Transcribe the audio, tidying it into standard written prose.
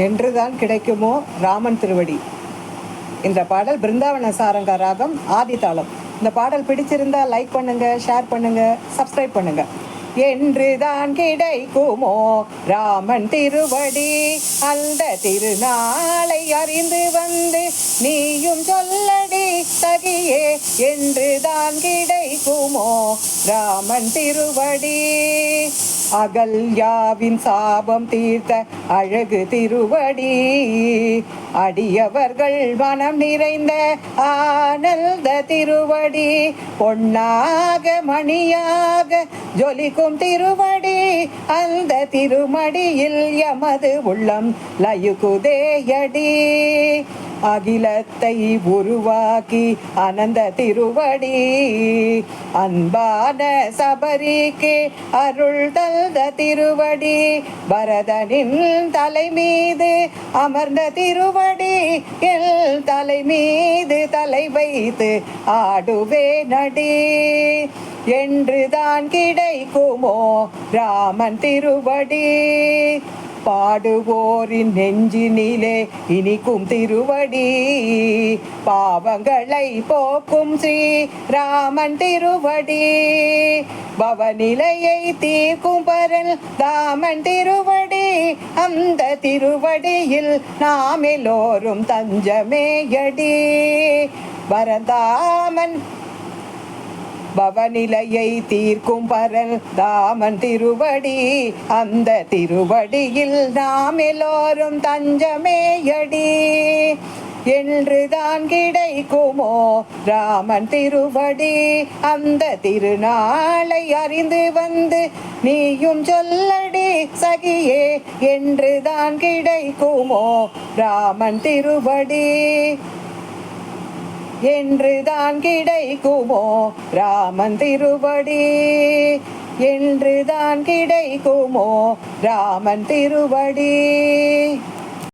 என்றுதான் கிடைக்குமோ ராமன் திருவடி. இந்த பாடல் பிருந்தாவன சாரங்க ராகம் ஆதிதாளம். இந்த பாடல் பிடிச்சிருந்தா லைக் பண்ணுங்க, ஷேர் பண்ணுங்க, சப்ஸ்கிரைப் பண்ணுங்க. என்றுதான் கிடைக்குமோ ராமன் திருவடி, அந்த திருநாளை அறிந்து வந்து நீயும் சொல்லடி சகியே. என்றுதான் கிடைக்குமோ ராமன் திருவடி, அகல்யாவின் சாபம் தீர்த்த அழகு திருவடி, அடியவர்கள் மனம் நிறைந்த ஆனந்த திருவடி, பொன்னாக மணியாக ஜொலிக்கும் திருவடி, அந்த திருமடியில் எமது உள்ளம் லயுகுதேயடி. அகிலத்தை உருவாக்கி அனந்த திருவடி, அன்பான சபரிக்கு அருள் தந்த திருவடி, பரதனின் தலை மீது அமர்ந்த திருவடி, எல் தலை மீது தலை வைத்து ஆடுவே நடி. என்றுதான் கிடைக்குமோ ராமன் திருவடி, பாடுவோரின் நெஞ்சினிலே இனிக்கும் திருவடி, பாவங்களை போக்கும் ஸ்ரீ ராமன் திருவடி, பவநிலையை தீர்க்கும் பரல் தாமன் திருவடி, அந்த திருவடியில் நாம் எல்லோரும் தஞ்சமேயடி. பரதாமன் பவநிலையை தீர்க்கும் பரல் தாமன் திருவடி, அந்த திருவடியில் நாம் எல்லோரும் தஞ்சமேயடி. என்றுதான் கிடைக்குமோ ராமன் திருவடி, அந்த திருநாளை அறிந்து வந்து நீயும் சொல்லடி சகியே. என்றுதான் கிடைக்குமோ ராமன் திருவடி, என்றுதான் கிடைக்குமோ ராமன் திருவடி, என்றுதான் கிடைக்குமோ ராமன் திருவடி.